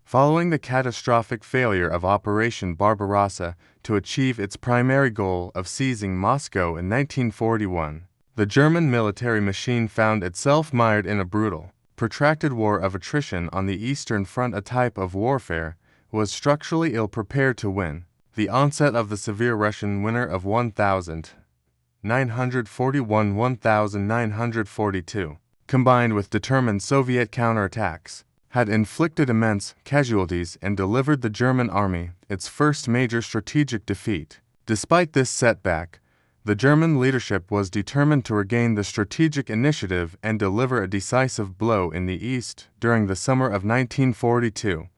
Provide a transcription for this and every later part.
Following the catastrophic failure of Operation Barbarossa to achieve its primary goal of seizing Moscow in 1941, the German military machine found itself mired in a brutal, protracted war of attrition on the Eastern Front. A type of warfare was structurally ill-prepared to win. The onset of the severe Russian winter of 1941–1942, combined with determined Soviet counterattacks, had inflicted immense casualties and delivered the German army its first major strategic defeat. Despite this setback, the German leadership was determined to regain the strategic initiative and deliver a decisive blow in the East during the summer of 1942.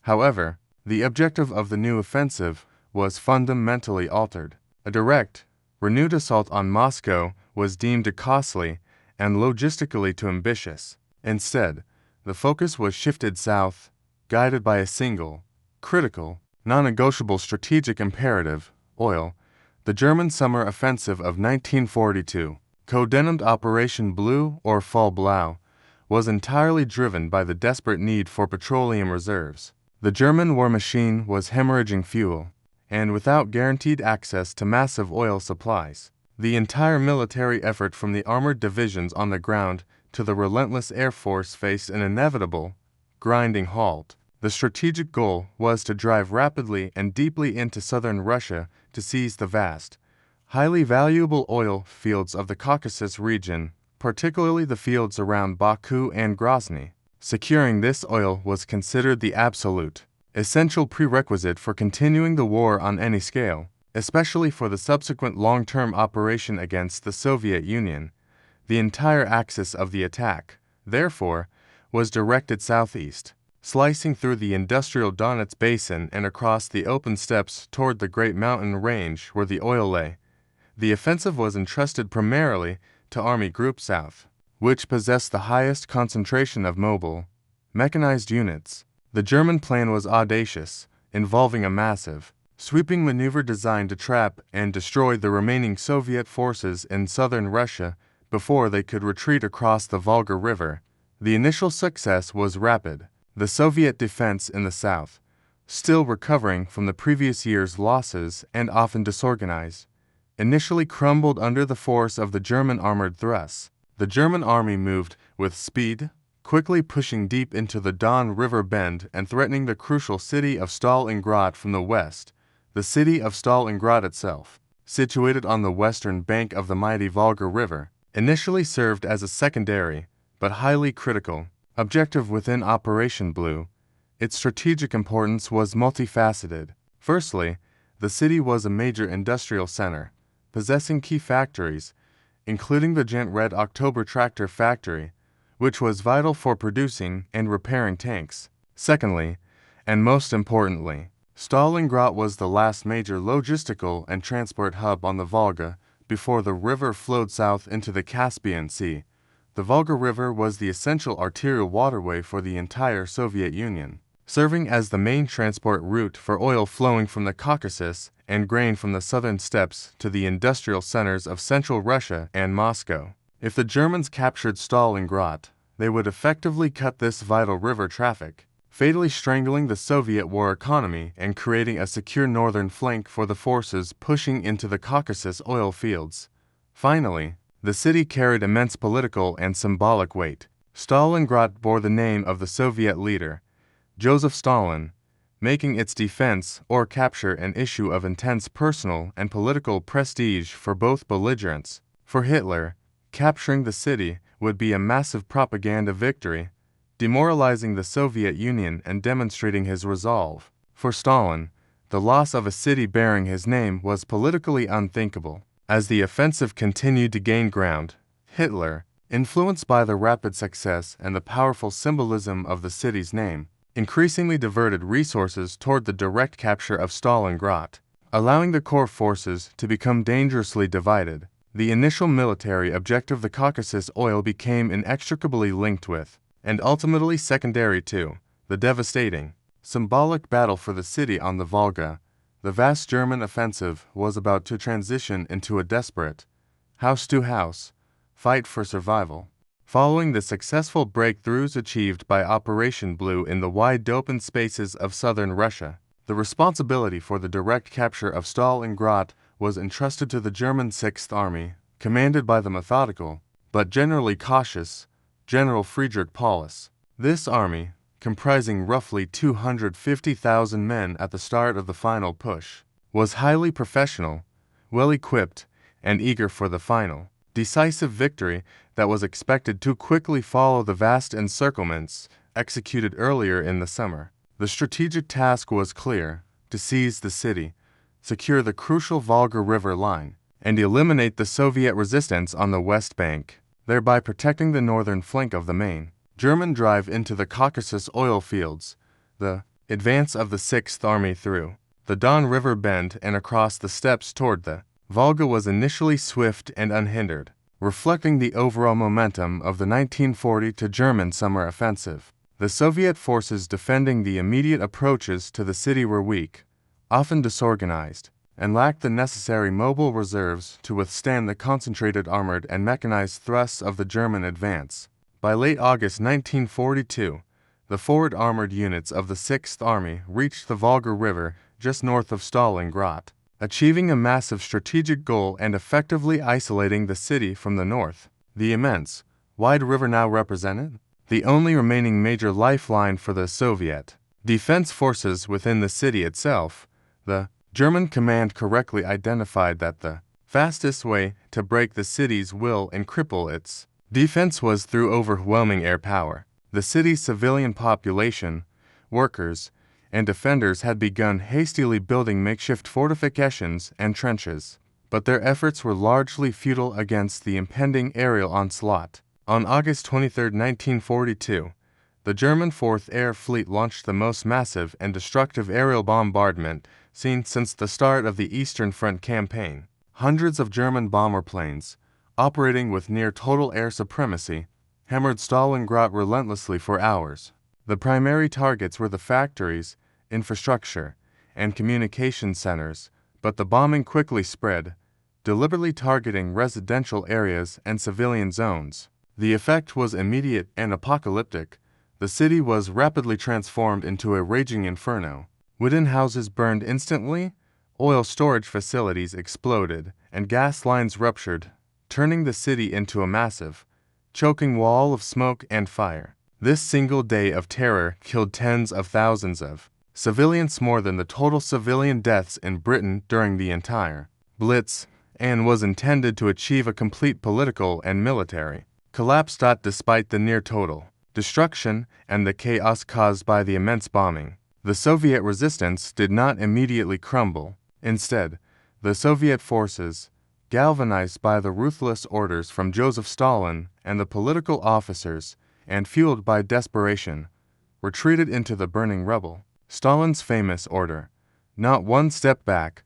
However, the objective of the new offensive was fundamentally altered. A direct, renewed assault on Moscow was deemed too costly and logistically too ambitious. Instead, the focus was shifted south, guided by a single, critical, non-negotiable strategic imperative: oil. The German summer offensive of 1942, codenamed Operation Blue or Fall Blau, was entirely driven by the desperate need for petroleum reserves. The German war machine was hemorrhaging fuel, and without guaranteed access to massive oil supplies, the entire military effort from the armored divisions on the ground to the relentless air force faced an inevitable, grinding halt. The strategic goal was to drive rapidly and deeply into southern Russia to seize the vast, highly valuable oil fields of the Caucasus region, particularly the fields around Baku and Grozny. Securing this oil was considered the absolute, essential prerequisite for continuing the war on any scale, especially for the subsequent long-term operation against the Soviet Union. The entire axis of the attack, therefore, was directed southeast, slicing through the industrial Donets Basin and across the open steppes toward the great mountain range where the oil lay. The offensive was entrusted primarily to Army Group South, which possessed the highest concentration of mobile, mechanized units. The German plan was audacious, involving a massive, sweeping maneuver designed to trap and destroy the remaining Soviet forces in southern Russia before they could retreat across the Volga River. The initial success was rapid. The Soviet defense in the south, still recovering from the previous year's losses and often disorganized, initially crumbled under the force of the German armored thrusts. The German army moved with speed, quickly pushing deep into the Don River bend and threatening the crucial city of Stalingrad from the west. The city of Stalingrad itself, situated on the western bank of the mighty Volga River, initially served as a secondary, but highly critical, objective within Operation Blue. Its strategic importance was multifaceted. Firstly, the city was a major industrial center, possessing key factories, including the giant Red October tractor factory, which was vital for producing and repairing tanks. Secondly, and most importantly, Stalingrad was the last major logistical and transport hub on the Volga before the river flowed south into the Caspian Sea. The Volga River was the essential arterial waterway for the entire Soviet Union, serving as the main transport route for oil flowing from the Caucasus and grain from the southern steppes to the industrial centers of central Russia and Moscow. If the Germans captured Stalingrad, they would effectively cut this vital river traffic, fatally strangling the Soviet war economy and creating a secure northern flank for the forces pushing into the Caucasus oil fields. Finally, the city carried immense political and symbolic weight. Stalingrad bore the name of the Soviet leader, Joseph Stalin, making its defense or capture an issue of intense personal and political prestige for both belligerents. For Hitler, capturing the city would be a massive propaganda victory, demoralizing the Soviet Union and demonstrating his resolve. For Stalin, the loss of a city bearing his name was politically unthinkable. As the offensive continued to gain ground, Hitler, influenced by the rapid success and the powerful symbolism of the city's name, increasingly diverted resources toward the direct capture of Stalingrad, allowing the core forces to become dangerously divided. The initial military objective, the Caucasus oil, became inextricably linked with, and ultimately secondary to, the devastating, symbolic battle for the city on the Volga. The vast German offensive was about to transition into a desperate, house-to-house, fight for survival. Following the successful breakthroughs achieved by Operation Blue in the wide open spaces of southern Russia, the responsibility for the direct capture of Stalingrad was entrusted to the German Sixth Army, commanded by the methodical, but generally cautious, General Friedrich Paulus. This army, comprising roughly 250,000 men at the start of the final push, was highly professional, well-equipped, and eager for the final, decisive victory that was expected to quickly follow the vast encirclements executed earlier in the summer. The strategic task was clear: to seize the city, secure the crucial Volga River line, and eliminate the Soviet resistance on the west bank, thereby protecting the northern flank of the main German drive into the Caucasus oil fields. The advance of the Sixth Army through the Don River bend and across the steppes toward the Volga was initially swift and unhindered, reflecting the overall momentum of the 1942 German summer offensive. The Soviet forces defending the immediate approaches to the city were weak, often disorganized, and lacked the necessary mobile reserves to withstand the concentrated armored and mechanized thrusts of the German advance. By late August 1942, the forward armored units of the Sixth Army reached the Volga River just north of Stalingrad, achieving a massive strategic goal and effectively isolating the city from the north. The immense, wide river now represented the only remaining major lifeline for the Soviet defense forces within the city itself. The German command correctly identified that the fastest way to break the city's will and cripple its defense was through overwhelming air power. The city's civilian population, workers, and defenders had begun hastily building makeshift fortifications and trenches, but their efforts were largely futile against the impending aerial onslaught. On August 23, 1942, the German Fourth Air Fleet launched the most massive and destructive aerial bombardment seen since the start of the Eastern Front campaign. Hundreds of German bomber planes, operating with near-total air supremacy, hammered Stalingrad relentlessly for hours. The primary targets were the factories, infrastructure, and communication centers, but the bombing quickly spread, deliberately targeting residential areas and civilian zones. The effect was immediate and apocalyptic. The city was rapidly transformed into a raging inferno. Wooden houses burned instantly, oil storage facilities exploded, and gas lines ruptured, turning the city into a massive, choking wall of smoke and fire. This single day of terror killed tens of thousands of civilians, more than the total civilian deaths in Britain during the entire Blitz, and was intended to achieve a complete political and military collapse. Despite the near-total destruction and the chaos caused by the immense bombing, the Soviet resistance did not immediately crumble. Instead, the Soviet forces, galvanized by the ruthless orders from Joseph Stalin and the political officers, and fueled by desperation, retreated into the burning rubble. Stalin's famous order, "Not one step back,"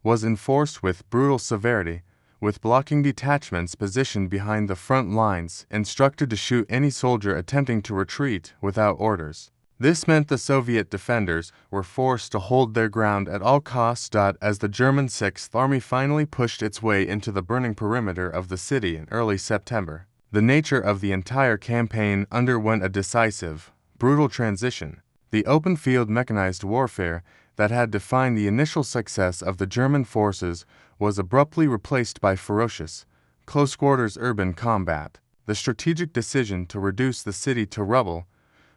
was enforced with brutal severity, with blocking detachments positioned behind the front lines instructed to shoot any soldier attempting to retreat without orders. This meant the Soviet defenders were forced to hold their ground at all costs. As the German Sixth Army finally pushed its way into the burning perimeter of the city in early September, the nature of the entire campaign underwent a decisive, brutal transition. The open-field mechanized warfare that had defined the initial success of the German forces was abruptly replaced by ferocious, close-quarters urban combat. The strategic decision to reduce the city to rubble,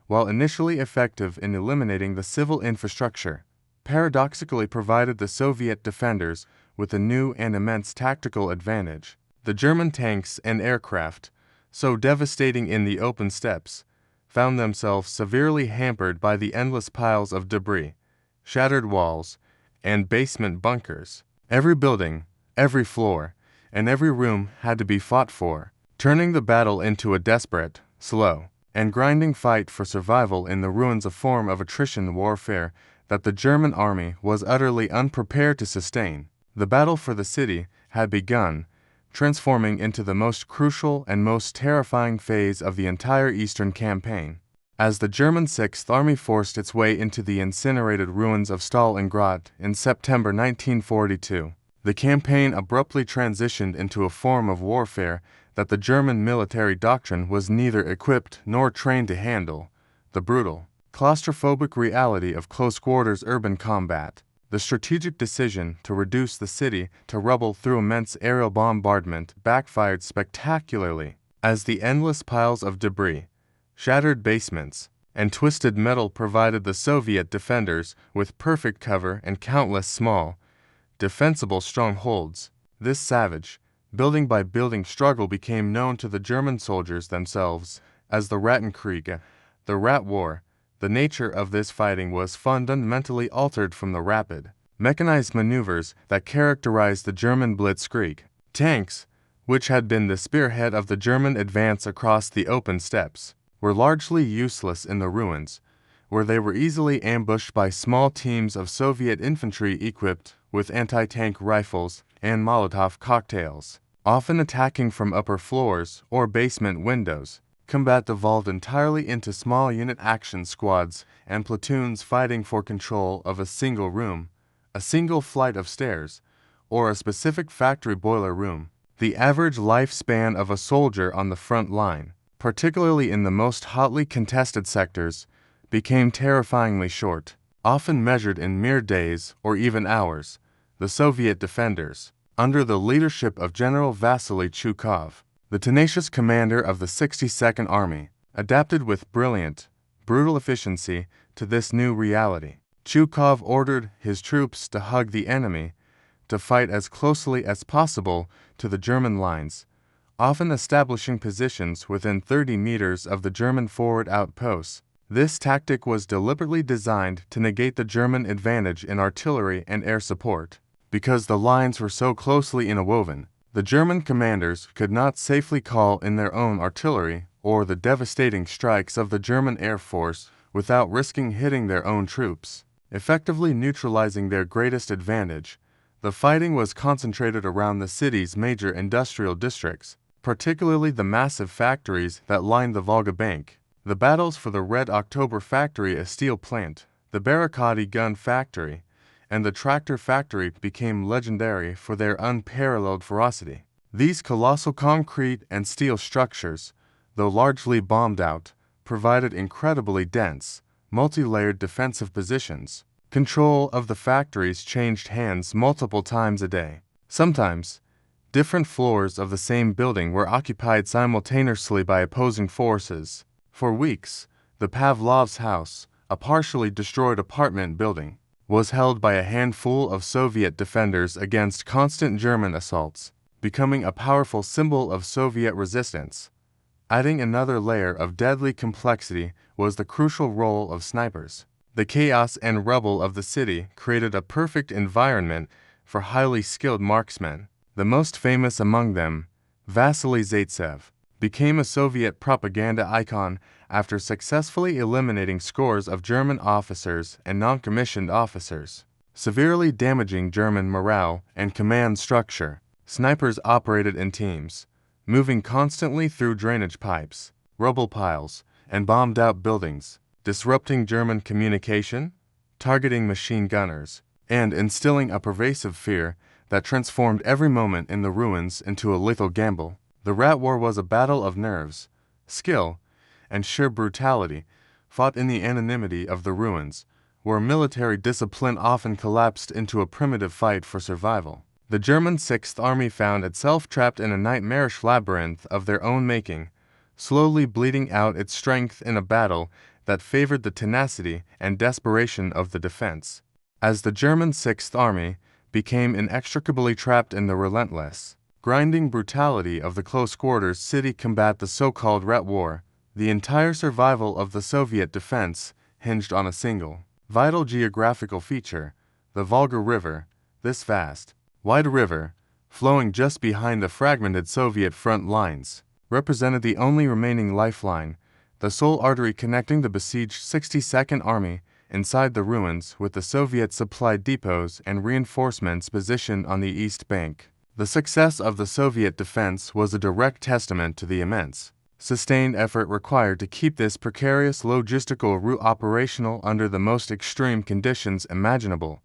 while initially effective in eliminating the civil infrastructure, paradoxically provided the Soviet defenders with a new and immense tactical advantage. The German tanks and aircraft, so devastating in the open steppes, found themselves severely hampered by the endless piles of debris, shattered walls, and basement bunkers. Every building, every floor, and every room had to be fought for, turning the battle into a desperate, slow, and grinding fight for survival in the ruins, a form of attrition warfare that the German army was utterly unprepared to sustain. The battle for the city had begun, transforming into the most crucial and most terrifying phase of the entire Eastern campaign. As the German Sixth Army forced its way into the incinerated ruins of Stalingrad in September 1942, the campaign abruptly transitioned into a form of warfare that the German military doctrine was neither equipped nor trained to handle the brutal, claustrophobic reality of close-quarters urban combat. The strategic decision to reduce the city to rubble through immense aerial bombardment backfired spectacularly, as the endless piles of debris, shattered basements, and twisted metal provided the Soviet defenders with perfect cover and countless small, defensible strongholds. This savage, building-by-building struggle became known to the German soldiers themselves as the Rattenkrieg, the Rat War. The nature of this fighting was fundamentally altered from the rapid, mechanized maneuvers that characterized the German Blitzkrieg. Tanks, which had been the spearhead of the German advance across the open steppes, were largely useless in the ruins, where they were easily ambushed by small teams of Soviet infantry equipped with anti-tank rifles and Molotov cocktails, often attacking from upper floors or basement windows. Combat devolved entirely into small unit action squads and platoons fighting for control of a single room, a single flight of stairs, or a specific factory boiler room. The average lifespan of a soldier on the front line, particularly in the most hotly contested sectors, became terrifyingly short, often measured in mere days or even hours. The Soviet defenders, under the leadership of General Vasily Zhukov, the tenacious commander of the 62nd Army, adapted with brilliant, brutal efficiency to this new reality. Zhukov ordered his troops to hug the enemy, to fight as closely as possible to the German lines, often establishing positions within 30 meters of the German forward outposts. This tactic was deliberately designed to negate the German advantage in artillery and air support. Because the lines were so closely interwoven, the German commanders could not safely call in their own artillery or the devastating strikes of the German Air Force without risking hitting their own troops, effectively neutralizing their greatest advantage. The fighting was concentrated around the city's major industrial districts, particularly the massive factories that lined the Volga Bank. The battles for the Red October factory, a steel plant, the Barricade gun factory, and the tractor factory became legendary for their unparalleled ferocity. These colossal concrete and steel structures, though largely bombed out, provided incredibly dense, multi-layered defensive positions. Control of the factories changed hands multiple times a day. Sometimes, different floors of the same building were occupied simultaneously by opposing forces. For weeks, the Pavlovs' house, a partially destroyed apartment building, was held by a handful of Soviet defenders against constant German assaults, becoming a powerful symbol of Soviet resistance. Adding another layer of deadly complexity was the crucial role of snipers. The chaos and rubble of the city created a perfect environment for highly skilled marksmen. The most famous among them, Vasily Zaitsev, became a Soviet propaganda icon after successfully eliminating scores of German officers and non-commissioned officers, severely damaging German morale and command structure. Snipers operated in teams, moving constantly through drainage pipes, rubble piles, and bombed-out buildings, disrupting German communication, targeting machine gunners, and instilling a pervasive fear that transformed every moment in the ruins into a lethal gamble. The Rat War was a battle of nerves, skill, and sheer brutality, fought in the anonymity of the ruins, where military discipline often collapsed into a primitive fight for survival. The German Sixth Army found itself trapped in a nightmarish labyrinth of their own making, slowly bleeding out its strength in a battle that favored the tenacity and desperation of the defense. As the German Sixth Army became inextricably trapped in the relentless, grinding brutality of the close-quarters city combat, the so-called Rat War, the entire survival of the Soviet defense hinged on a single, vital geographical feature, the Volga River. This vast, wide river, flowing just behind the fragmented Soviet front lines, represented the only remaining lifeline, the sole artery connecting the besieged 62nd Army inside the ruins with the Soviet supply depots and reinforcements positioned on the east bank. The success of the Soviet defense was a direct testament to the immense, sustained effort required to keep this precarious logistical route operational under the most extreme conditions imaginable.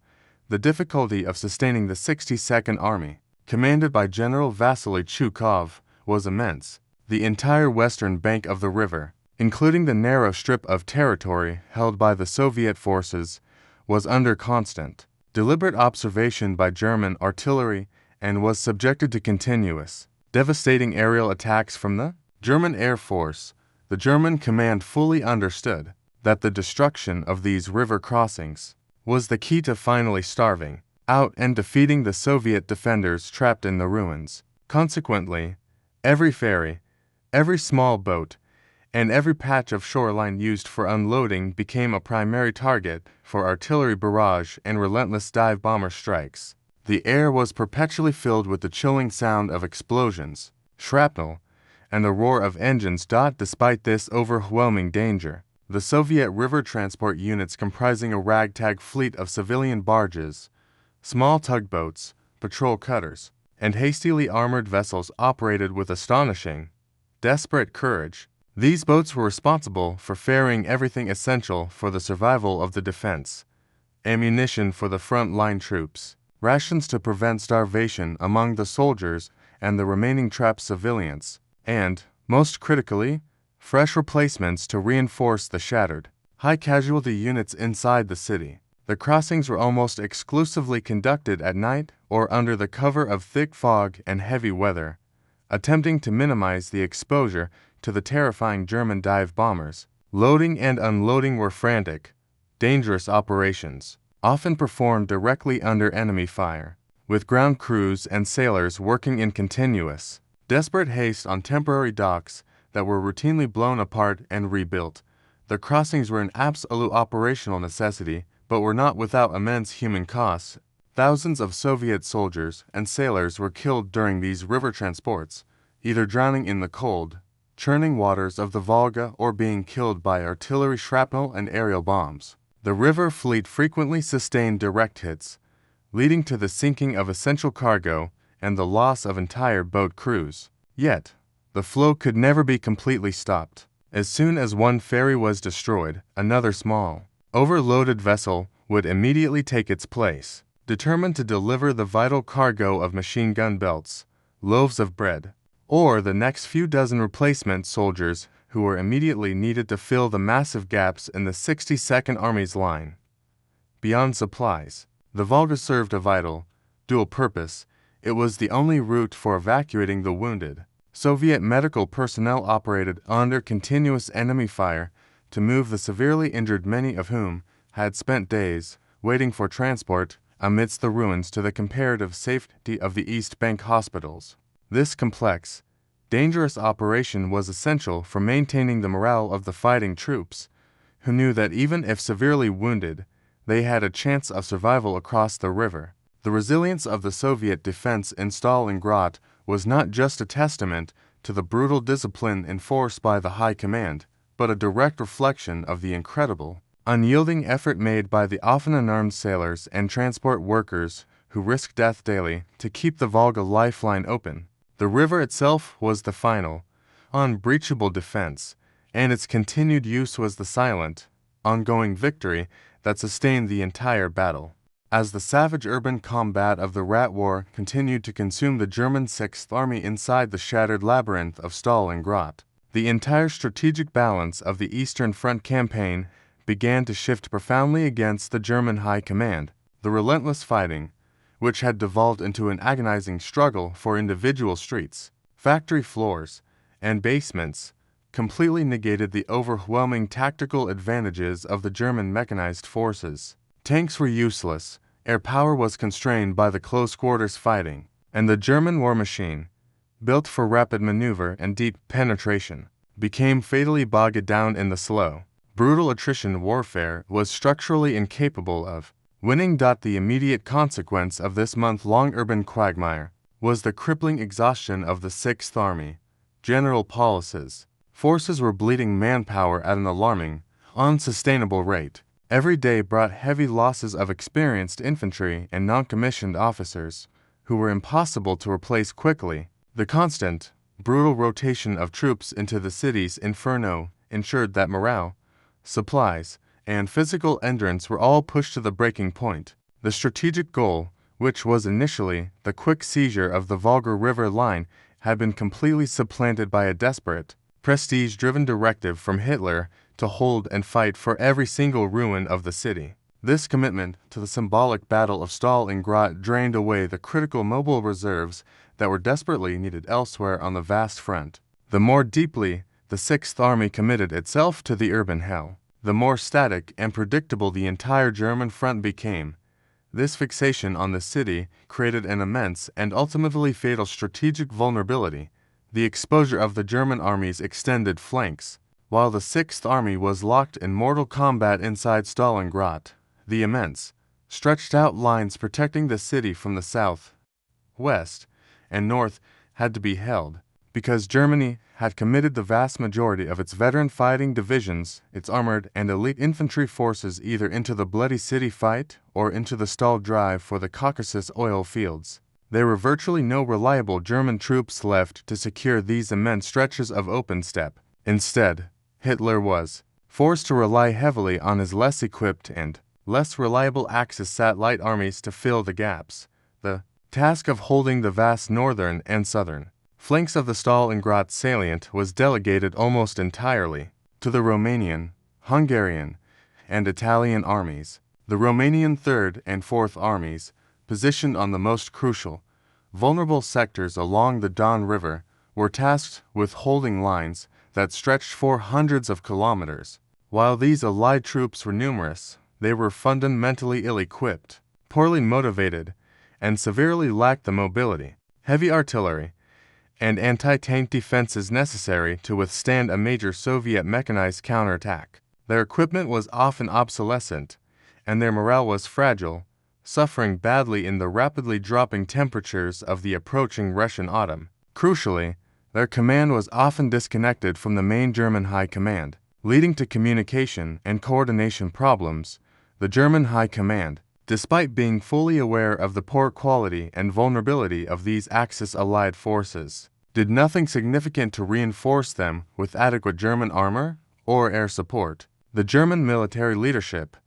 The difficulty of sustaining the 62nd Army, commanded by General Vasily Zhukov, was immense. The entire western bank of the river, including the narrow strip of territory held by the Soviet forces, was under constant, deliberate observation by German artillery and was subjected to continuous, devastating aerial attacks from the German Air Force. The German command fully understood that the destruction of these river crossings was the key to finally starving out and defeating the Soviet defenders trapped in the ruins. Consequently, every ferry, every small boat, and every patch of shoreline used for unloading became a primary target for artillery barrage and relentless dive bomber strikes. The air was perpetually filled with the chilling sound of explosions, shrapnel, and the roar of engines. Despite this overwhelming danger, the Soviet river transport units, comprising a ragtag fleet of civilian barges, small tugboats, patrol cutters, and hastily armored vessels, operated with astonishing, desperate courage. These boats were responsible for ferrying everything essential for the survival of the defense: ammunition for the front-line troops, rations to prevent starvation among the soldiers and the remaining trapped civilians, and, most critically, fresh replacements to reinforce the shattered, high-casualty units inside the city. The crossings were almost exclusively conducted at night or under the cover of thick fog and heavy weather, attempting to minimize the exposure to the terrifying German dive bombers. Loading and unloading were frantic, dangerous operations, often performed directly under enemy fire, with ground crews and sailors working in continuous, desperate haste on temporary docks that were routinely blown apart and rebuilt. The crossings were an absolute operational necessity, but were not without immense human costs. Thousands of Soviet soldiers and sailors were killed during these river transports, either drowning in the cold, churning waters of the Volga or being killed by artillery shrapnel and aerial bombs. The river fleet frequently sustained direct hits, leading to the sinking of essential cargo and the loss of entire boat crews. Yet, the flow could never be completely stopped. As soon as one ferry was destroyed, another small, overloaded vessel would immediately take its place, determined to deliver the vital cargo of machine gun belts, loaves of bread, or the next few dozen replacement soldiers who were immediately needed to fill the massive gaps in the 62nd Army's line. Beyond supplies, the Volga served a vital, dual purpose. It was the only route for evacuating the wounded. Soviet medical personnel operated under continuous enemy fire to move the severely injured, many of whom had spent days waiting for transport amidst the ruins to the comparative safety of the East Bank hospitals. This complex, dangerous operation was essential for maintaining the morale of the fighting troops, who knew that even if severely wounded, they had a chance of survival across the river. The resilience of the Soviet defense in Stalingrad was not just a testament to the brutal discipline enforced by the High Command, but a direct reflection of the incredible, unyielding effort made by the often unarmed sailors and transport workers who risked death daily to keep the Volga lifeline open. The river itself was the final, unbreachable defense, and its continued use was the silent, ongoing victory that sustained the entire battle. As the savage urban combat of the Rat War continued to consume the German Sixth Army inside the shattered labyrinth of Stalingrad, the entire strategic balance of the Eastern Front campaign began to shift profoundly against the German High Command. The relentless fighting, which had devolved into an agonizing struggle for individual streets, factory floors, and basements, completely negated the overwhelming tactical advantages of the German mechanized forces. Tanks were useless, air power was constrained by the close-quarters fighting, and the German war machine, built for rapid maneuver and deep penetration, became fatally bogged down in the slow, brutal attrition warfare was structurally incapable of winning. The immediate consequence of this month-long urban quagmire was the crippling exhaustion of the Sixth Army. General Paulus' forces were bleeding manpower at an alarming, unsustainable rate. Every day brought heavy losses of experienced infantry and non-commissioned officers, who were impossible to replace quickly. The constant, brutal rotation of troops into the city's inferno ensured that morale, supplies, and physical endurance were all pushed to the breaking point. The strategic goal, which was initially the quick seizure of the Volga River line, had been completely supplanted by a desperate, prestige-driven directive from Hitler to hold and fight for every single ruin of the city. This commitment to the symbolic Battle of Stalingrad drained away the critical mobile reserves that were desperately needed elsewhere on the vast front. The more deeply the Sixth Army committed itself to the urban hell, the more static and predictable the entire German front became. This fixation on the city created an immense and ultimately fatal strategic vulnerability, the exposure of the German army's extended flanks. While the Sixth Army was locked in mortal combat inside Stalingrad, the immense, stretched-out lines protecting the city from the south, west, and north had to be held, because Germany had committed the vast majority of its veteran fighting divisions, its armored and elite infantry forces either into the bloody city fight or into the stalled drive for the Caucasus oil fields. There were virtually no reliable German troops left to secure these immense stretches of open steppe. Instead, Hitler was forced to rely heavily on his less equipped and less reliable Axis satellite armies to fill the gaps. The task of holding the vast northern and southern flanks of the Stalingrad salient was delegated almost entirely to the Romanian, Hungarian, and Italian armies. The Romanian Third and Fourth Armies, positioned on the most crucial, vulnerable sectors along the Don River, were tasked with holding lines that stretched for hundreds of kilometers. While these Allied troops were numerous, they were fundamentally ill-equipped, poorly motivated, and severely lacked the mobility, heavy artillery, and anti-tank defenses necessary to withstand a major Soviet mechanized counterattack. Their equipment was often obsolescent, and their morale was fragile, suffering badly in the rapidly dropping temperatures of the approaching Russian autumn. Crucially, their command was often disconnected from the main German high command, leading to communication and coordination problems. The German high command, despite being fully aware of the poor quality and vulnerability of these Axis Allied forces, did nothing significant to reinforce them with adequate German armor or air support. The German military leadership,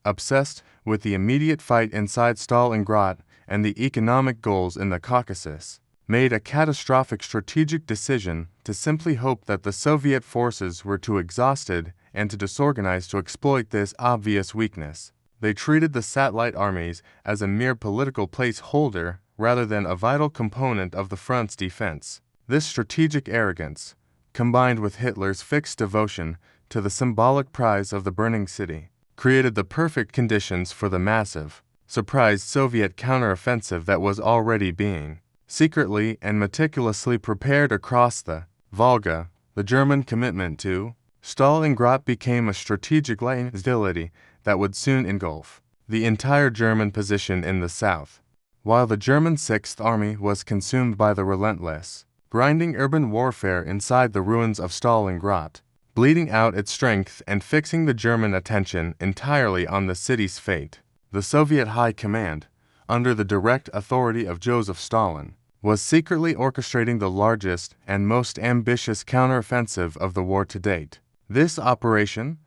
obsessed with the immediate fight inside Stalingrad and the economic goals in the Caucasus, made a catastrophic strategic decision to simply hope that the Soviet forces were too exhausted and too disorganized to exploit this obvious weakness. They treated the satellite armies as a mere political placeholder rather than a vital component of the front's defense. This strategic arrogance, combined with Hitler's fixed devotion to the symbolic prize of the burning city, created the perfect conditions for the massive, surprise Soviet counteroffensive that was already being secretly and meticulously prepared across the Volga. The German commitment to Stalingrad became a strategic liability that would soon engulf the entire German position in the south. While the German Sixth Army was consumed by the relentless, grinding urban warfare inside the ruins of Stalingrad, bleeding out its strength and fixing the German attention entirely on the city's fate, the Soviet High Command, under the direct authority of Joseph Stalin, was secretly orchestrating the largest and most ambitious counteroffensive of the war to date. This operation,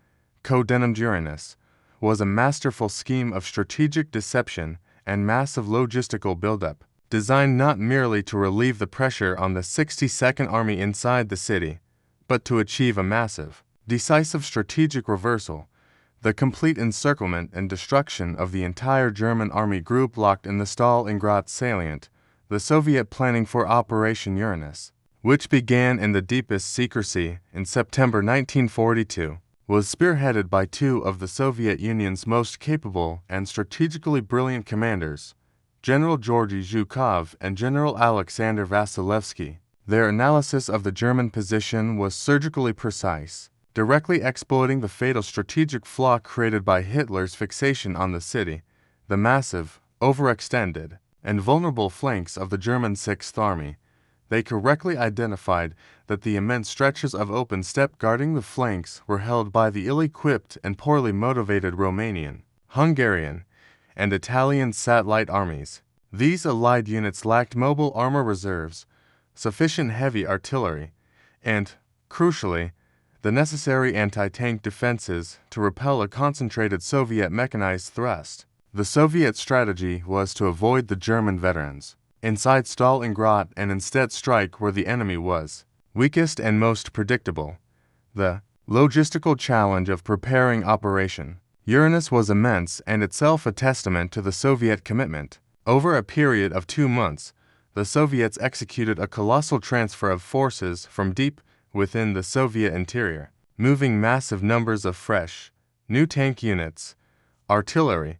codenamed Uranus, was a masterful scheme of strategic deception and massive logistical buildup, designed not merely to relieve the pressure on the 62nd Army inside the city, but to achieve a massive, decisive strategic reversal, the complete encirclement and destruction of the entire German army group locked in the Stalingrad salient. The Soviet planning for Operation Uranus, which began in the deepest secrecy in September 1942, was spearheaded by two of the Soviet Union's most capable and strategically brilliant commanders, General Georgy Zhukov and General Alexander Vasilevsky. Their analysis of the German position was surgically precise, directly exploiting the fatal strategic flaw created by Hitler's fixation on the city, the massive, overextended, and vulnerable flanks of the German Sixth Army. They correctly identified that the immense stretches of open steppe guarding the flanks were held by the ill-equipped and poorly motivated Romanian, Hungarian, and Italian satellite armies. These Allied units lacked mobile armor reserves, sufficient heavy artillery, and, crucially, the necessary anti-tank defenses to repel a concentrated Soviet mechanized thrust. The Soviet strategy was to avoid the German veterans, inside Stalingrad and instead strike where the enemy was weakest and most predictable. The logistical challenge of preparing Operation Uranus was immense and itself a testament to the Soviet commitment. Over a period of 2 months, the Soviets executed a colossal transfer of forces from deep within the Soviet interior, moving massive numbers of fresh, new tank units, artillery,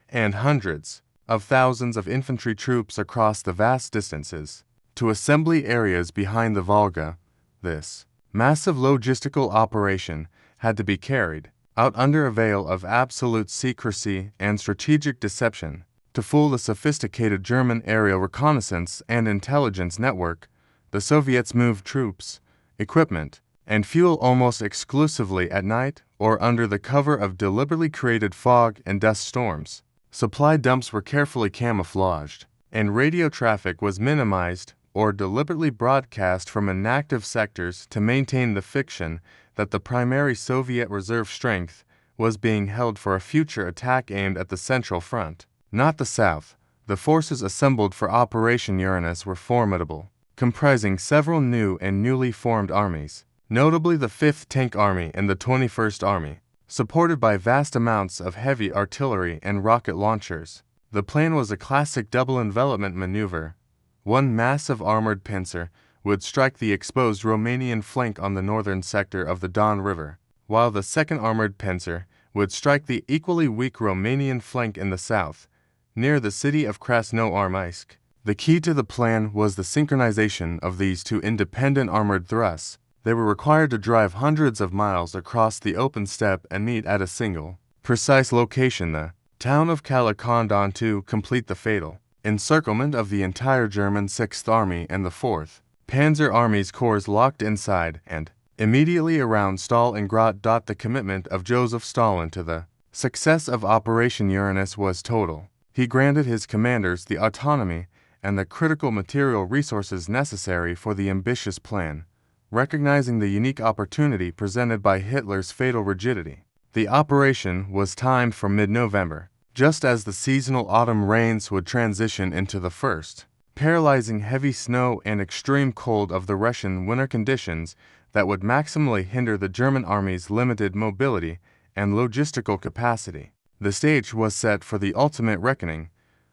and hundreds of thousands of infantry troops across the vast distances to assembly areas behind the Volga. This massive logistical operation had to be carried out under a veil of absolute secrecy and strategic deception to fool the sophisticated German aerial reconnaissance and intelligence network. The Soviets moved troops, equipment, and fuel almost exclusively at night or under the cover of deliberately created fog and dust storms. Supply dumps were carefully camouflaged, and radio traffic was minimized or deliberately broadcast from inactive sectors to maintain the fiction that the primary Soviet reserve strength was being held for a future attack aimed at the Central Front, not the South. The forces assembled for Operation Uranus were formidable, comprising several new and newly formed armies, notably the 5th Tank Army and the 21st Army, supported by vast amounts of heavy artillery and rocket launchers. The plan was a classic double envelopment maneuver. One massive armored pincer would strike the exposed Romanian flank on the northern sector of the Don River, while the second armored pincer would strike the equally weak Romanian flank in the south, near the city of Krasnoarmysk. The key to the plan was the synchronization of these two independent armored thrusts. They were required to drive hundreds of miles across the open steppe and meet at a single, precise location, the town of Kalakondan, to complete the fatal encirclement of the entire German 6th Army and the 4th Panzer Army's corps locked inside and immediately around Stalingrad. The commitment of Joseph Stalin to the success of Operation Uranus was total. He granted his commanders the autonomy and the critical material resources necessary for the ambitious plan, recognizing the unique opportunity presented by Hitler's fatal rigidity. The operation was timed for mid-November, just as the seasonal autumn rains would transition into the first, paralyzing heavy snow and extreme cold of the Russian winter conditions that would maximally hinder the German army's limited mobility and logistical capacity. The stage was set for the ultimate reckoning,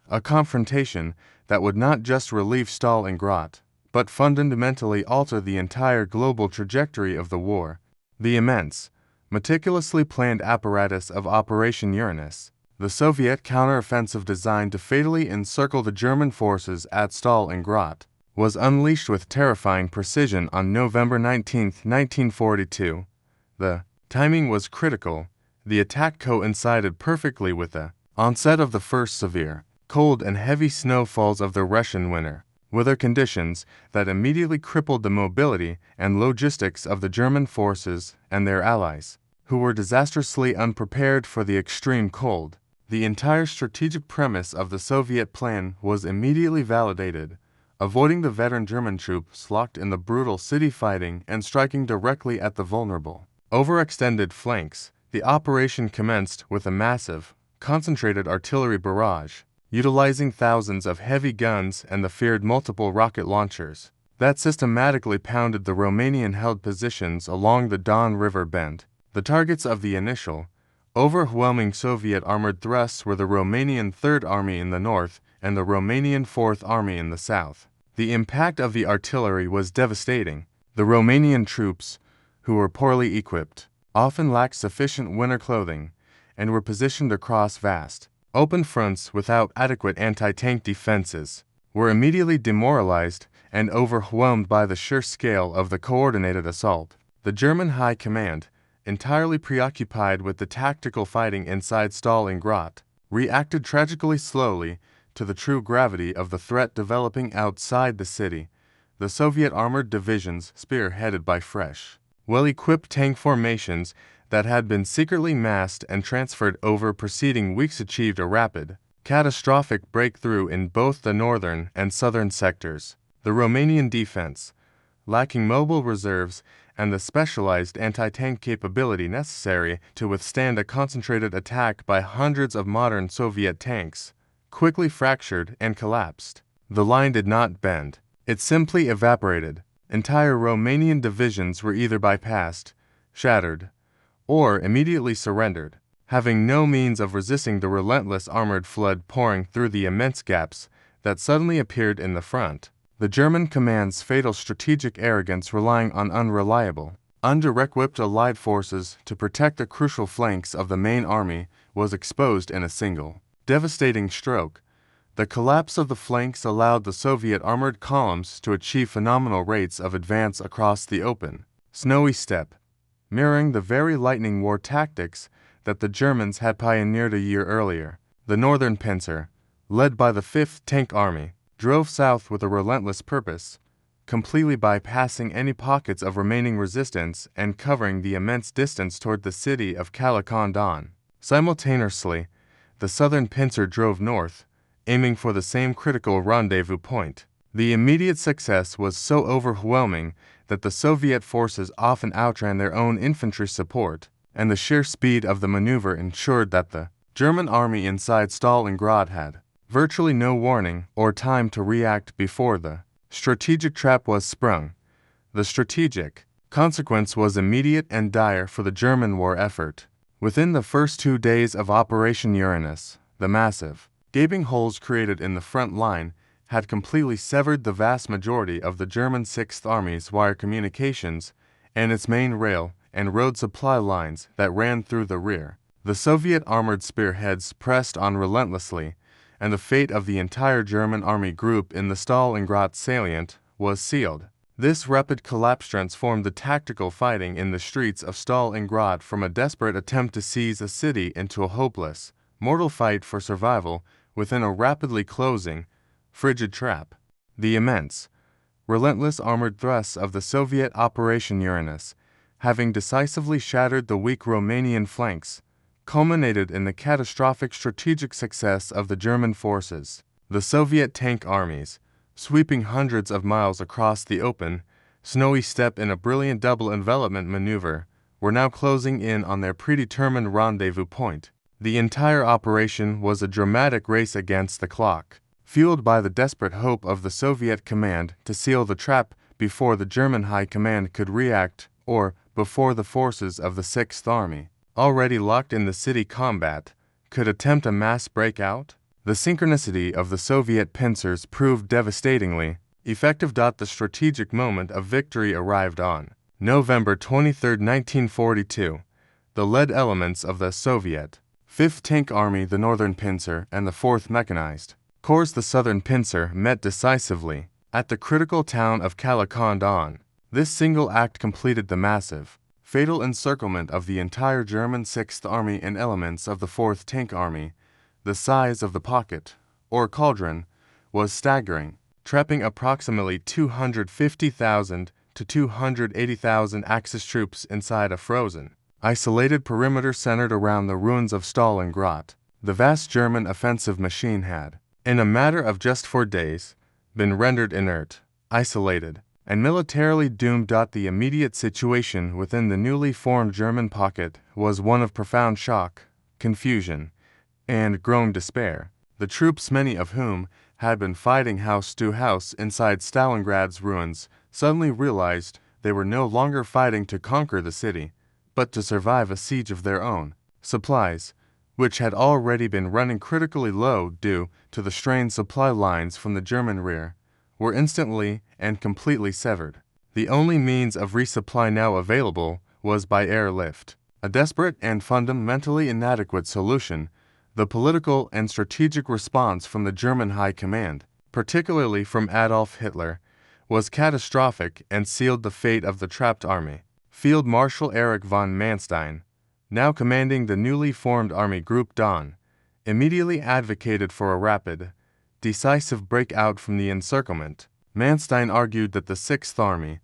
a confrontation that would not just relieve Stalingrad, but fundamentally alter the entire global trajectory of the war. The immense, meticulously planned apparatus of Operation Uranus, the Soviet counteroffensive designed to fatally encircle the German forces at Stalingrad, was unleashed with terrifying precision on November 19, 1942. The timing was critical. The attack coincided perfectly with the onset of the first severe, cold and heavy snowfalls of the Russian winter, weather conditions that immediately crippled the mobility and logistics of the German forces and their allies, who were disastrously unprepared for the extreme cold. The entire strategic premise of the Soviet plan was immediately validated, avoiding the veteran German troops locked in the brutal city fighting and striking directly at the vulnerable, overextended flanks. The operation commenced with a massive, concentrated artillery barrage, utilizing thousands of heavy guns and the feared multiple rocket launchers that systematically pounded the Romanian-held positions along the Don River bend. The targets of the initial, overwhelming Soviet armored thrusts were the Romanian 3rd Army in the north and the Romanian 4th Army in the south. The impact of the artillery was devastating. The Romanian troops, who were poorly equipped, often lacked sufficient winter clothing, and were positioned across vast, open fronts without adequate anti-tank defenses, were immediately demoralized and overwhelmed by the sheer scale of the coordinated assault. The German High Command, entirely preoccupied with the tactical fighting inside Stalingrad, reacted tragically slowly to the true gravity of the threat developing outside the city. The Soviet armored divisions, spearheaded by fresh, well-equipped tank formations that had been secretly massed and transferred over preceding weeks, achieved a rapid, catastrophic breakthrough in both the northern and southern sectors. The Romanian defense, lacking mobile reserves and the specialized anti-tank capability necessary to withstand a concentrated attack by hundreds of modern Soviet tanks, quickly fractured and collapsed. The line did not bend. It simply evaporated. Entire Romanian divisions were either bypassed, shattered, or immediately surrendered. Having no means of resisting the relentless armored flood pouring through the immense gaps that suddenly appeared in the front, the German command's fatal strategic arrogance, relying on unreliable, under-equipped Allied forces to protect the crucial flanks of the main army, was exposed in a single, devastating stroke. The collapse of the flanks allowed the Soviet armored columns to achieve phenomenal rates of advance across the open, snowy steppe, mirroring the very lightning war tactics that the Germans had pioneered a year earlier. The Northern Pincer, led by the 5th Tank Army, drove south with a relentless purpose, completely bypassing any pockets of remaining resistance and covering the immense distance toward the city of Calacondan. Simultaneously, the Southern Pincer drove north, aiming for the same critical rendezvous point. The immediate success was so overwhelming that the Soviet forces often outran their own infantry support, and the sheer speed of the maneuver ensured that the German army inside Stalingrad had virtually no warning or time to react before the strategic trap was sprung. The strategic consequence was immediate and dire for the German war effort. Within the first 2 days of Operation Uranus, the massive, gaping holes created in the front line had completely severed the vast majority of the German 6th Army's wire communications and its main rail and road supply lines that ran through the rear. The Soviet armored spearheads pressed on relentlessly, and the fate of the entire German army group in the Stalingrad salient was sealed. This rapid collapse transformed the tactical fighting in the streets of Stalingrad from a desperate attempt to seize a city into a hopeless, mortal fight for survival within a rapidly closing, frigid trap. The immense, relentless armored thrusts of the Soviet Operation Uranus, having decisively shattered the weak Romanian flanks, culminated in the catastrophic strategic success of the German forces. The Soviet tank armies, sweeping hundreds of miles across the open, snowy steppe in a brilliant double envelopment maneuver, were now closing in on their predetermined rendezvous point. The entire operation was a dramatic race against the clock, fueled by the desperate hope of the Soviet command to seal the trap before the German high command could react, or before the forces of the 6th Army, already locked in the city combat, could attempt a mass breakout. The synchronicity of the Soviet pincers proved devastatingly effective. The strategic moment of victory arrived on November 23, 1942. The lead elements of the Soviet 5th Tank Army, the Northern Pincer, and the 4th Mechanized Corps, the Southern Pincer, met decisively at the critical town of Calacondan. This single act completed the massive, fatal encirclement of the entire German 6th Army and elements of the 4th Tank Army. The size of the pocket, or cauldron, was staggering, trapping approximately 250,000 to 280,000 Axis troops inside a frozen, isolated perimeter centered around the ruins of Stalingrad. The vast German offensive machine had, in a matter of just 4 days, been rendered inert, isolated, and militarily doomed. The immediate situation within the newly formed German pocket was one of profound shock, confusion, and growing despair. The troops, many of whom had been fighting house to house inside Stalingrad's ruins, suddenly realized they were no longer fighting to conquer the city, but to survive a siege of their own. Supplies, which had already been running critically low due to the strained supply lines from the German rear, were instantly and completely severed. The only means of resupply now available was by airlift, a desperate and fundamentally inadequate solution. The political and strategic response from the German High Command, particularly from Adolf Hitler, was catastrophic and sealed the fate of the trapped army. Field Marshal Erich von Manstein, now commanding the newly formed Army Group Don, immediately advocated for a rapid, decisive breakout from the encirclement. Manstein argued that the 6th Army,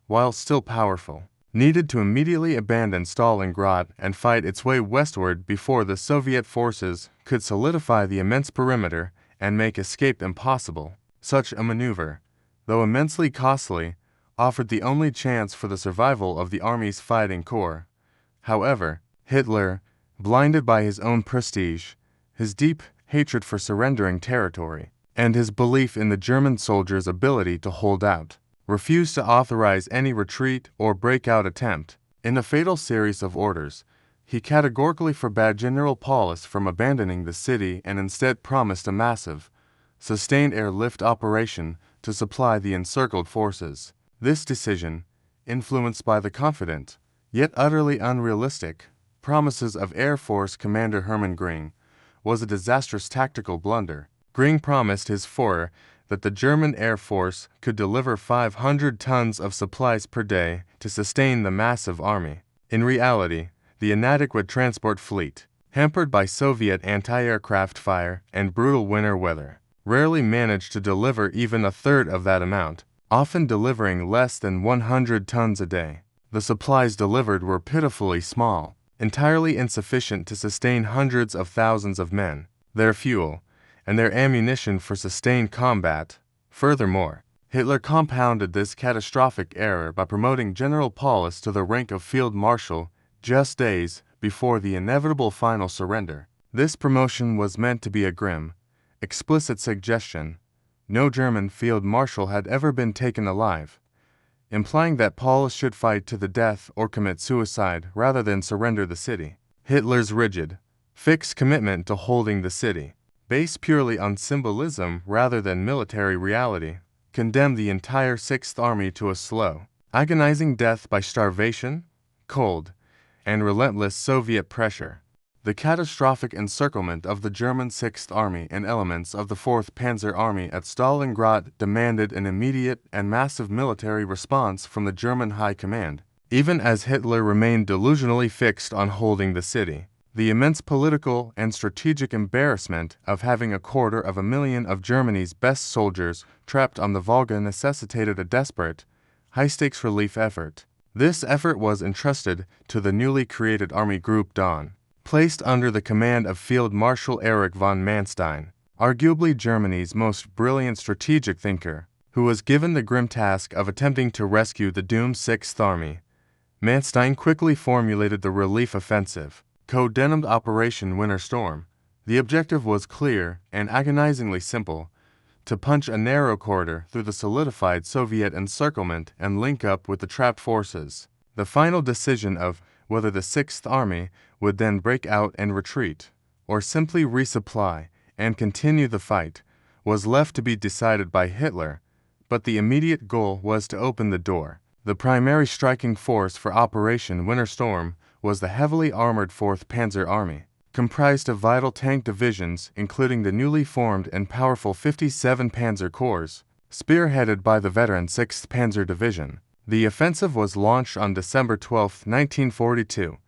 while still powerful, needed to immediately abandon Stalingrad and fight its way westward before the Soviet forces could solidify the immense perimeter and make escape impossible. Such a maneuver, though immensely costly, offered the only chance for the survival of the army's fighting corps. However, Hitler, blinded by his own prestige, his deep hatred for surrendering territory, and his belief in the German soldiers' ability to hold out, refused to authorize any retreat or breakout attempt. In a fatal series of orders, he categorically forbade General Paulus from abandoning the city and instead promised a massive, sustained airlift operation to supply the encircled forces. This decision, influenced by the confident, yet utterly unrealistic, promises of Air Force Commander Hermann Göring, was a disastrous tactical blunder. Göring promised his Führer that the German Air Force could deliver 500 tons of supplies per day to sustain the massive army. In reality, the inadequate transport fleet, hampered by Soviet anti-aircraft fire and brutal winter weather, rarely managed to deliver even a third of that amount, often delivering less than 100 tons a day. The supplies delivered were pitifully small, entirely insufficient to sustain hundreds of thousands of men, their fuel, and their ammunition for sustained combat. Furthermore, Hitler compounded this catastrophic error by promoting General Paulus to the rank of Field Marshal just days before the inevitable final surrender. This promotion was meant to be a grim, explicit suggestion. No German Field Marshal had ever been taken alive, implying that Paulus should fight to the death or commit suicide rather than surrender the city. Hitler's rigid, fixed commitment to holding the city, based purely on symbolism rather than military reality, condemned the entire Sixth Army to a slow, agonizing death by starvation, cold, and relentless Soviet pressure. The catastrophic encirclement of the German Sixth Army and elements of the Fourth Panzer Army at Stalingrad demanded an immediate and massive military response from the German High Command, even as Hitler remained delusionally fixed on holding the city. The immense political and strategic embarrassment of having 250,000 of Germany's best soldiers trapped on the Volga necessitated a desperate, high-stakes relief effort. This effort was entrusted to the newly created Army Group Dawn, placed under the command of Field Marshal Erich von Manstein, arguably Germany's most brilliant strategic thinker, who was given the grim task of attempting to rescue the doomed Sixth Army. Manstein quickly formulated the relief offensive, codenamed Operation Winter Storm. The objective was clear and agonizingly simple: to punch a narrow corridor through the solidified Soviet encirclement and link up with the trapped forces. The final decision of whether the Sixth Army would then break out and retreat, or simply resupply and continue the fight, was left to be decided by Hitler, but the immediate goal was to open the door. The primary striking force for Operation Winter Storm was the heavily armored 4th Panzer Army, comprised of vital tank divisions including the newly formed and powerful 57 Panzer Corps, spearheaded by the veteran 6th Panzer Division. The offensive was launched on December 12, 1942,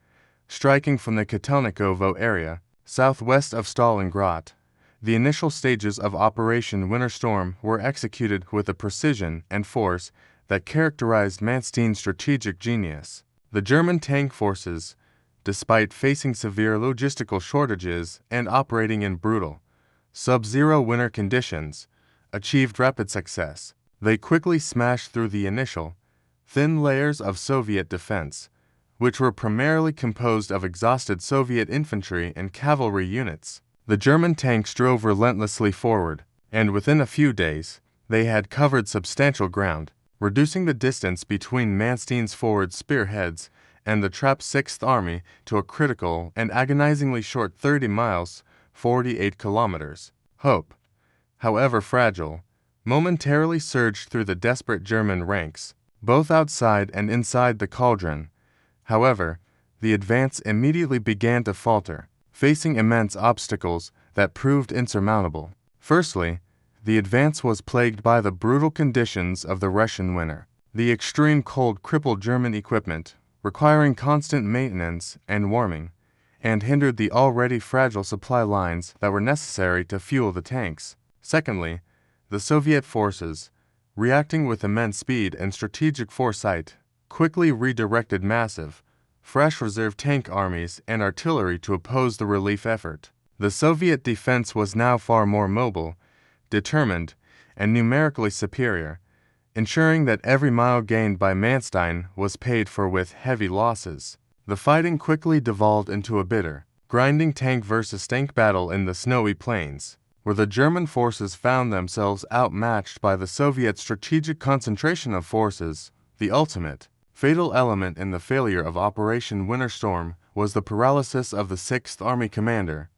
striking from the Kotelnikovo area, southwest of Stalingrad. The initial stages of Operation Winter Storm were executed with a precision and force that characterized Manstein's strategic genius. The German tank forces, despite facing severe logistical shortages and operating in brutal, sub-zero winter conditions, achieved rapid success. They quickly smashed through the initial, thin layers of Soviet defense, which were primarily composed of exhausted Soviet infantry and cavalry units. The German tanks drove relentlessly forward, and within a few days, they had covered substantial ground, reducing the distance between Manstein's forward spearheads and the trapped Sixth Army to a critical and agonizingly short 30 miles, 48 kilometers. Hope, however fragile, momentarily surged through the desperate German ranks, both outside and inside the cauldron. However, the advance immediately began to falter, facing immense obstacles that proved insurmountable. Firstly, the advance was plagued by the brutal conditions of the Russian winter. The extreme cold crippled German equipment, requiring constant maintenance and warming, and hindered the already fragile supply lines that were necessary to fuel the tanks. Secondly, the Soviet forces, reacting with immense speed and strategic foresight, quickly redirected massive, fresh reserve tank armies and artillery to oppose the relief effort. The Soviet defense was now far more mobile, determined, and numerically superior, ensuring that every mile gained by Manstein was paid for with heavy losses. The fighting quickly devolved into a bitter, grinding tank versus tank battle in the snowy plains, where the German forces found themselves outmatched by the Soviet strategic concentration of forces. The ultimate, fatal element in the failure of Operation Winter Storm was the paralysis of the Sixth Army commander,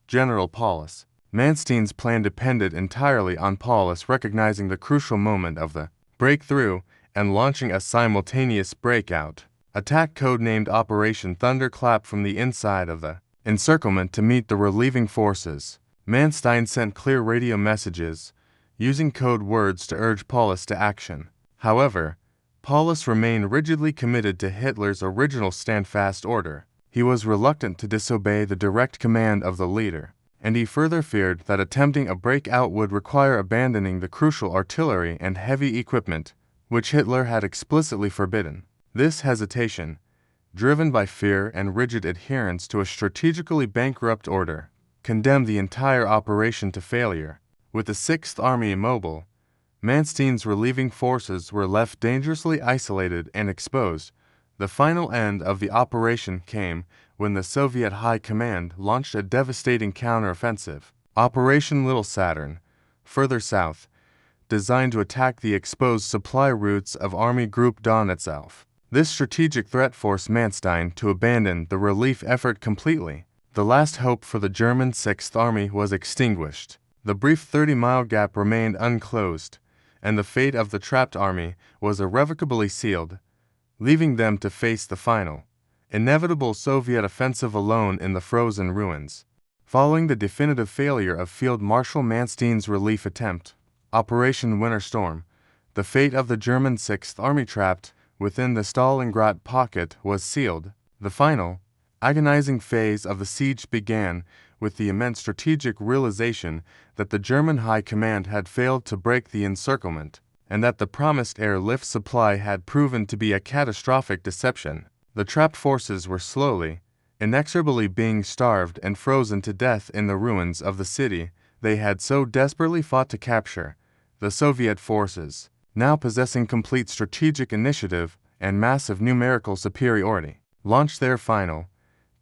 General Paulus. Manstein's plan depended entirely on Paulus recognizing the crucial moment of the breakthrough and launching a simultaneous breakout attack codenamed Operation Thunderclap from the inside of the encirclement to meet the relieving forces. Manstein sent clear radio messages, using code words to urge Paulus to action. However, Paulus remained rigidly committed to Hitler's original stand-fast order. He was reluctant to disobey the direct command of the leader, and he further feared that attempting a breakout would require abandoning the crucial artillery and heavy equipment, which Hitler had explicitly forbidden. This hesitation, driven by fear and rigid adherence to a strategically bankrupt order, condemned the entire operation to failure. With the Sixth Army immobile, Manstein's relieving forces were left dangerously isolated and exposed. The final end of the operation came when the Soviet High Command launched a devastating counteroffensive, Operation Little Saturn, further south, designed to attack the exposed supply routes of Army Group Donetsk. This strategic threat forced Manstein to abandon the relief effort completely. The last hope for the German Sixth Army was extinguished. The brief 30-mile gap remained unclosed, and the fate of the trapped army was irrevocably sealed, leaving them to face the final, inevitable Soviet offensive alone in the frozen ruins. Following the definitive failure of Field Marshal Manstein's relief attempt, Operation Winter Storm, the fate of the German Sixth Army trapped within the Stalingrad pocket was sealed. The final, agonizing phase of the siege began with the immense strategic realization that the German High Command had failed to break the encirclement, and that the promised airlift supply had proven to be a catastrophic deception. The trapped forces were slowly, inexorably being starved and frozen to death in the ruins of the city they had so desperately fought to capture. The Soviet forces, now possessing complete strategic initiative and massive numerical superiority, launched their final,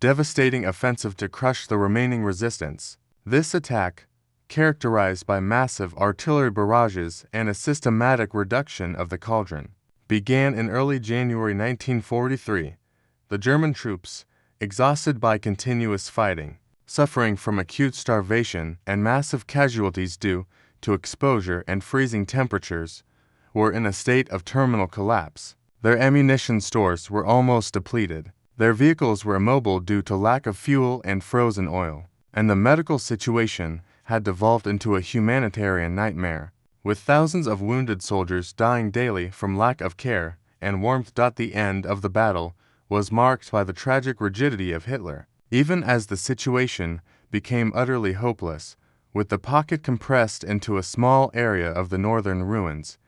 devastating offensive to crush the remaining resistance. This attack, characterized by massive artillery barrages and a systematic reduction of the cauldron, began in early January 1943. The German troops, exhausted by continuous fighting, suffering from acute starvation and massive casualties due to exposure and freezing temperatures, were in a state of terminal collapse. Their ammunition stores were almost depleted. Their vehicles were immobile due to lack of fuel and frozen oil, and the medical situation had devolved into a humanitarian nightmare, with thousands of wounded soldiers dying daily from lack of care and warmth. The end of the battle was marked by the tragic rigidity of Hitler. Even as the situation became utterly hopeless, with the pocket compressed into a small area of the northern ruins,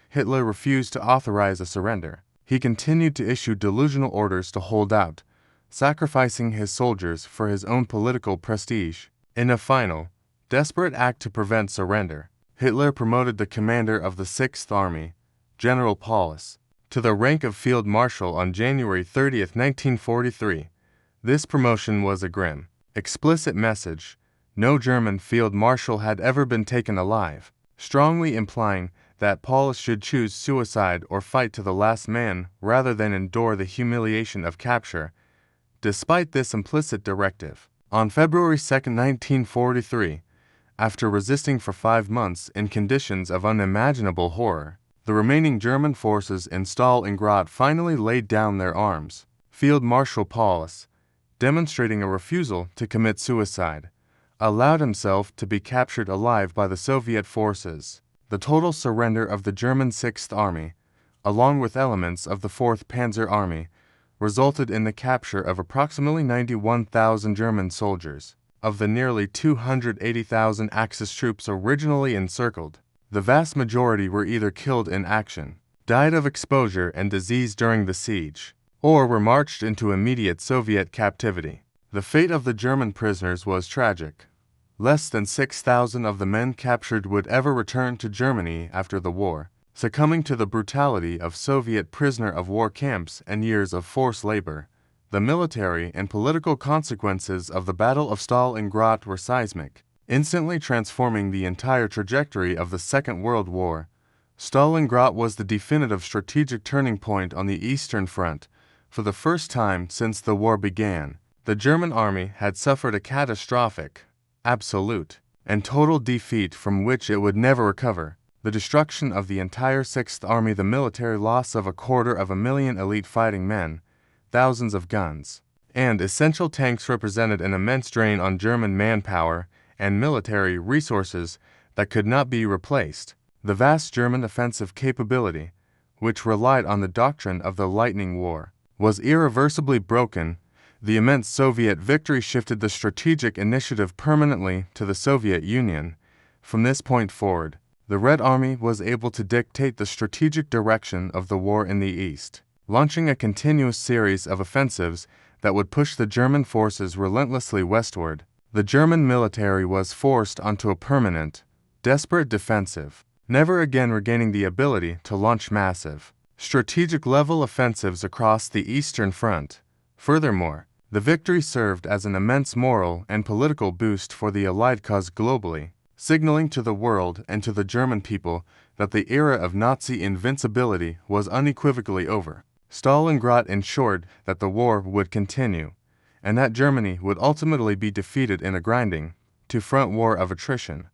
Hitler refused to authorize a surrender. He continued to issue delusional orders to hold out, sacrificing his soldiers for his own political prestige. In a final, desperate act to prevent surrender, Hitler promoted the commander of the Sixth Army, General Paulus, to the rank of Field Marshal on January 30, 1943. This promotion was a grim, explicit message. No German field marshal had ever been taken alive, strongly implying that Paulus should choose suicide or fight to the last man rather than endure the humiliation of capture. Despite this implicit directive, on February 2, 1943, after resisting for 5 months in conditions of unimaginable horror, the remaining German forces in Stalingrad finally laid down their arms. Field Marshal Paulus, demonstrating a refusal to commit suicide, allowed himself to be captured alive by the Soviet forces. The total surrender of the German Sixth Army, along with elements of the 4th Panzer Army, resulted in the capture of approximately 91,000 German soldiers. Of the nearly 280,000 Axis troops originally encircled, the vast majority were either killed in action, died of exposure and disease during the siege, or were marched into immediate Soviet captivity. The fate of the German prisoners was tragic. Less than 6,000 of the men captured would ever return to Germany after the war, succumbing to the brutality of Soviet prisoner-of-war camps and years of forced labor. The military and political consequences of the Battle of Stalingrad were seismic. instantly transforming the entire trajectory of the Second World War. Stalingrad was the definitive strategic turning point on the Eastern Front. For the first time since the war began, the German army had suffered a catastrophic, absolute, and total defeat from which it would never recover. The destruction of the entire Sixth Army, the military loss of 250,000 elite fighting men, thousands of guns, and essential tanks represented an immense drain on German manpower and military resources that could not be replaced. The vast German offensive capability, which relied on the doctrine of the lightning war, was irreversibly broken. The immense Soviet victory shifted the strategic initiative permanently to the Soviet Union. From this point forward, the Red Army was able to dictate the strategic direction of the war in the East, launching a continuous series of offensives that would push the German forces relentlessly westward. The German military was forced onto a permanent, desperate defensive, never again regaining the ability to launch massive, strategic-level offensives across the Eastern Front. Furthermore, the victory served as an immense moral and political boost for the Allied cause globally, signaling to the world and to the German people that the era of Nazi invincibility was unequivocally over. Stalingrad ensured that the war would continue, and that Germany would ultimately be defeated in a grinding, to-front war of attrition.